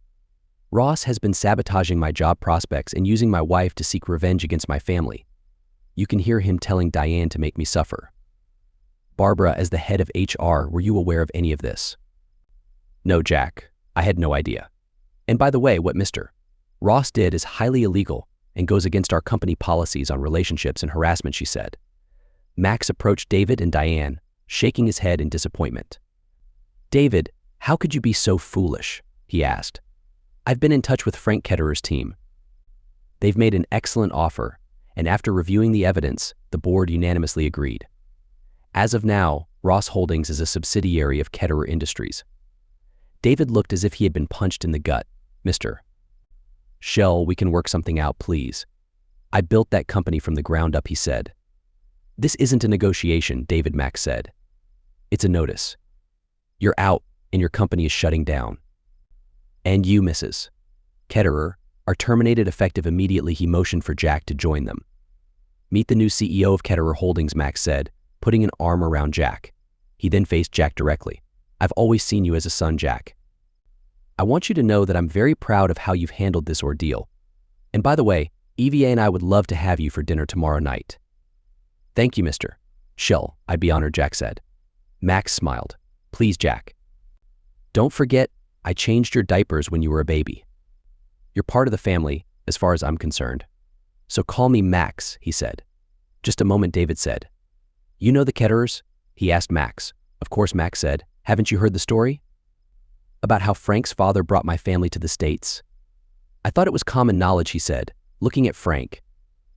Ross has been sabotaging my job prospects and using my wife to seek revenge against my family. You can hear him telling Diane to make me suffer. Barbara, as the head of HR, were you aware of any of this? No, Jack. I had no idea. And by the way, what Mr. Ross did is highly illegal and goes against our company policies on relationships and harassment, she said. Max approached David and Diane, shaking his head in disappointment. David, how could you be so foolish? He asked. I've been in touch with Frank Ketterer's team. They've made an excellent offer, and after reviewing the evidence, the board unanimously agreed. As of now, Ross Holdings is a subsidiary of Ketterer Industries. David looked as if he had been punched in the gut. Mr. Schell, we can work something out, please. I built that company from the ground up, he said. This isn't a negotiation, David Max said. It's a notice. You're out, and your company is shutting down. And you, Mrs. Ketterer, are terminated effective immediately. He motioned for Jack to join them. Meet the new CEO of Ketterer Holdings, Max said, putting an arm around Jack. He then faced Jack directly. I've always seen you as a son, Jack. I want you to know that I'm very proud of how you've handled this ordeal. And by the way, EVA and I would love to have you for dinner tomorrow night. Thank you, Mr. Schell. I'd be honored, Jack said. Max smiled. Please, Jack. Don't forget, I changed your diapers when you were a baby. You're part of the family, as far as I'm concerned. So call me Max, he said. Just a moment, David said. You know the Ketterers? He asked Max. Of course, Max said. Haven't you heard the story? About how Frank's father brought my family to the States? I thought it was common knowledge, he said, looking at Frank.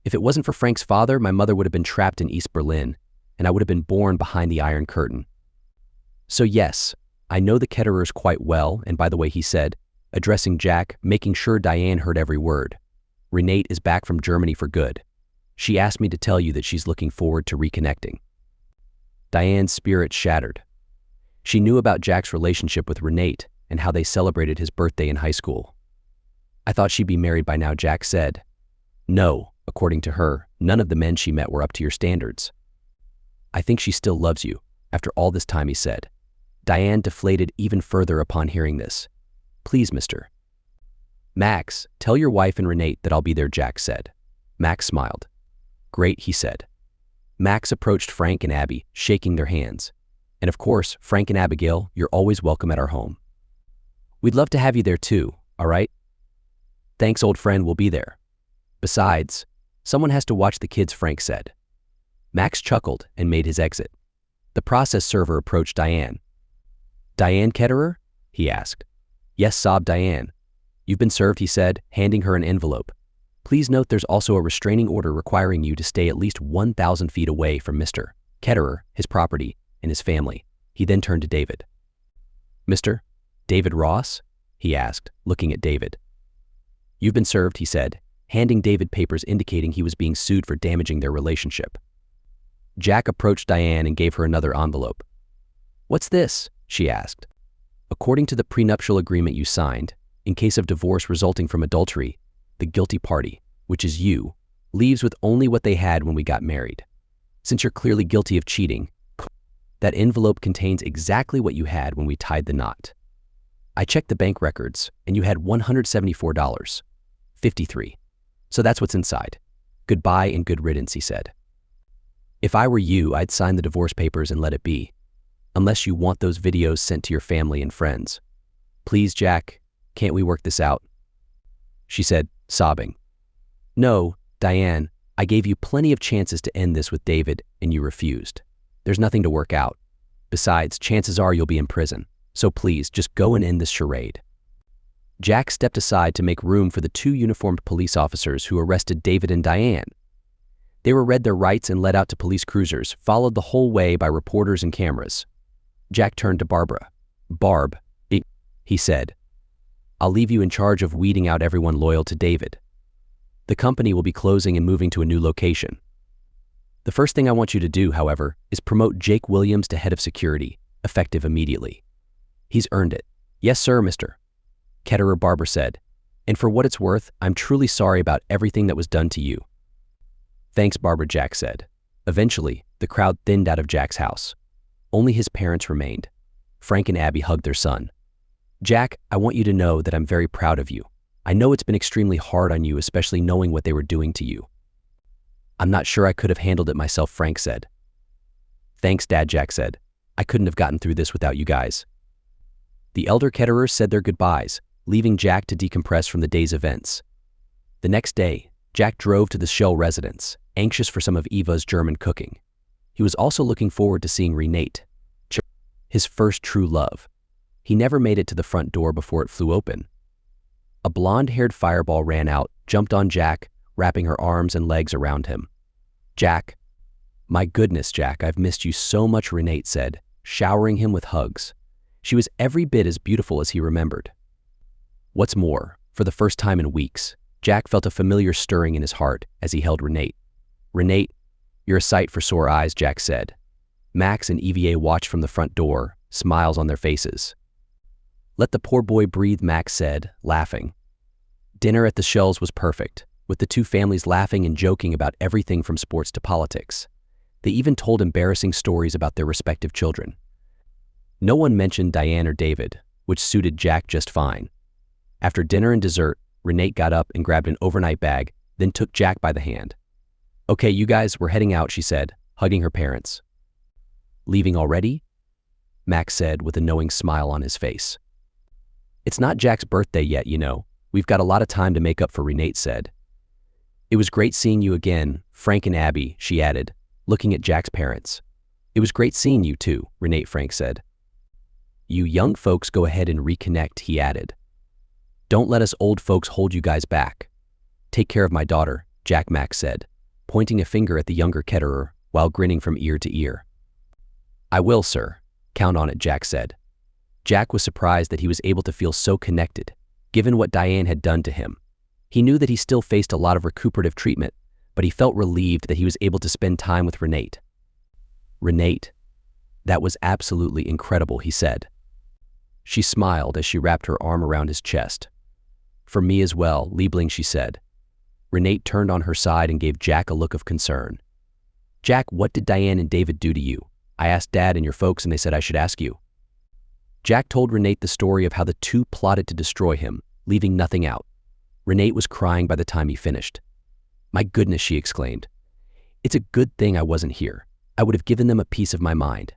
If it wasn't for Frank's father, my mother would have been trapped in East Berlin, and I would have been born behind the Iron Curtain. So yes, I know the Ketterers quite well, and by the way, he said, addressing Jack, making sure Diane heard every word. Renate is back from Germany for good. She asked me to tell you that she's looking forward to reconnecting. Diane's spirit shattered. She knew about Jack's relationship with Renate and how they celebrated his birthday in high school. I thought she'd be married by now, Jack said. No, according to her, none of the men she met were up to your standards. I think she still loves you, after all this time, he said. Diane deflated even further upon hearing this. Please, mister. Max, tell your wife and Renate that I'll be there, Jack said. Max smiled. Great, he said. Max approached Frank and Abby, shaking their hands. And of course, Frank and Abigail, you're always welcome at our home. We'd love to have you there too, all right? Thanks, old friend, we'll be there. Besides, someone has to watch the kids, Frank said. Max chuckled and made his exit. The process server approached Diane. Diane Ketterer? He asked. Yes, sobbed Diane. You've been served, he said, handing her an envelope. Please note there's also a restraining order requiring you to stay at least 1,000 feet away from Mr. Ketterer, his property, and his family. He then turned to David. Mr. David Ross? He asked, looking at David. You've been served, he said, handing David papers indicating he was being sued for damaging their relationship. Jack approached Diane and gave her another envelope. What's this? She asked. According to the prenuptial agreement you signed, in case of divorce resulting from adultery, the guilty party, which is you, leaves with only what they had when we got married. Since you're clearly guilty of cheating, that envelope contains exactly what you had when we tied the knot. I checked the bank records, and you had $174.53. So that's what's inside. Goodbye and good riddance, he said. If I were you, I'd sign the divorce papers and let it be. Unless you want those videos sent to your family and friends. Please, Jack, can't we work this out? She said, sobbing. No, Diane, I gave you plenty of chances to end this with David, and you refused. There's nothing to work out. Besides, chances are you'll be in prison. So please, just go and end this charade. Jack stepped aside to make room for the two uniformed police officers who arrested David and Diane. They were read their rights and led out to police cruisers, followed the whole way by reporters and cameras. Jack turned to Barbara. Barb, he said, I'll leave you in charge of weeding out everyone loyal to David. The company will be closing and moving to a new location. The first thing I want you to do, however, is promote Jake Williams to head of security, effective immediately. He's earned it. Yes, sir, Mr. Ketterer, Barbara said. And for what it's worth, I'm truly sorry about everything that was done to you. Thanks, Barbara, Jack said. Eventually, the crowd thinned out of Jack's house. Only his parents remained. Frank and Abby hugged their son. Jack, I want you to know that I'm very proud of you. I know it's been extremely hard on you, especially knowing what they were doing to you. I'm not sure I could have handled it myself, Frank said. Thanks, Dad, Jack said. I couldn't have gotten through this without you guys. The elder Ketterers said their goodbyes, leaving Jack to decompress from the day's events. The next day, Jack drove to the Shell residence, anxious for some of Eva's German cooking. He was also looking forward to seeing Renate, his first true love. He never made it to the front door before it flew open. A blonde-haired fireball ran out, jumped on Jack, wrapping her arms and legs around him. Jack. My goodness, Jack, I've missed you so much, Renate said, showering him with hugs. She was every bit as beautiful as he remembered. What's more, for the first time in weeks, Jack felt a familiar stirring in his heart as he held Renate. Renate, you're a sight for sore eyes, Jack said. Max and EVA watched from the front door, smiles on their faces. Let the poor boy breathe, Max said, laughing. Dinner at the Shells was perfect, with the two families laughing and joking about everything from sports to politics. They even told embarrassing stories about their respective children. No one mentioned Diane or David, which suited Jack just fine. After dinner and dessert, Renate got up and grabbed an overnight bag, then took Jack by the hand. Okay, you guys, we're heading out, she said, hugging her parents. Leaving already? Max said with a knowing smile on his face. It's not Jack's birthday yet, you know. We've got a lot of time to make up for, Renate said. It was great seeing you again, Frank and Abby, she added, looking at Jack's parents. It was great seeing you too, Renate, Frank said. You young folks go ahead and reconnect, he added. Don't let us old folks hold you guys back. Take care of my daughter, Jack Max said, pointing a finger at the younger Ketterer while grinning from ear to ear. I will, sir. Count on it, Jack said. Jack was surprised that he was able to feel so connected, given what Diane had done to him. He knew that he still faced a lot of recuperative treatment, but he felt relieved that he was able to spend time with Renate. Renate, that was absolutely incredible, he said. She smiled as she wrapped her arm around his chest. For me as well, Liebling, she said. Renate turned on her side and gave Jack a look of concern. Jack, what did Diane and David do to you? I asked Dad and your folks and they said I should ask you. Jack told Renate the story of how the two plotted to destroy him, leaving nothing out. Renate was crying by the time he finished. My goodness, she exclaimed. It's a good thing I wasn't here. I would have given them a piece of my mind.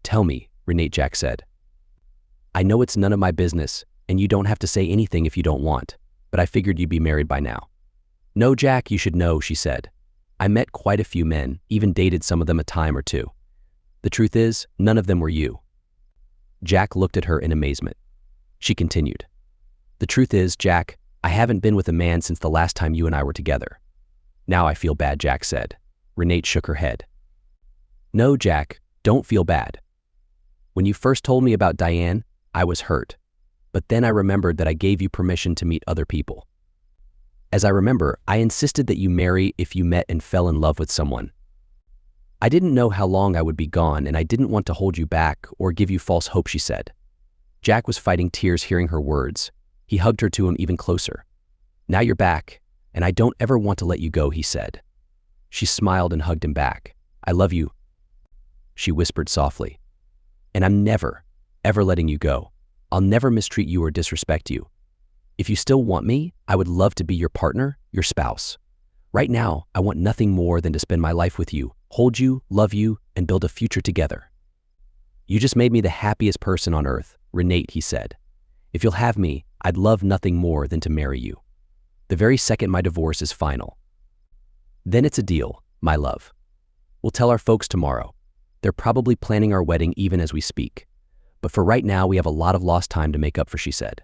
Tell me, Renate, Jack said. I know it's none of my business, and you don't have to say anything if you don't want, but I figured you'd be married by now. No, Jack, you should know, she said. I met quite a few men, even dated some of them a time or two. The truth is, none of them were you. Jack looked at her in amazement. She continued. The truth is, Jack, I haven't been with a man since the last time you and I were together. Now I feel bad, Jack said. Renate shook her head. No, Jack, don't feel bad. When you first told me about Diane, I was hurt. But then I remembered that I gave you permission to meet other people. As I remember, I insisted that you marry if you met and fell in love with someone. I didn't know how long I would be gone, and I didn't want to hold you back or give you false hope, she said. Jack was fighting tears hearing her words. He hugged her to him even closer. Now you're back, and I don't ever want to let you go, he said. She smiled and hugged him back. I love you, she whispered softly. And I'm never, ever letting you go. I'll never mistreat you or disrespect you. If you still want me, I would love to be your partner, your spouse. Right now, I want nothing more than to spend my life with you, hold you, love you, and build a future together. You just made me the happiest person on earth, Renate, he said. If you'll have me, I'd love nothing more than to marry you. The very second my divorce is final. Then it's a deal, my love. We'll tell our folks tomorrow. They're probably planning our wedding even as we speak. But for right now, we have a lot of lost time to make up for, she said.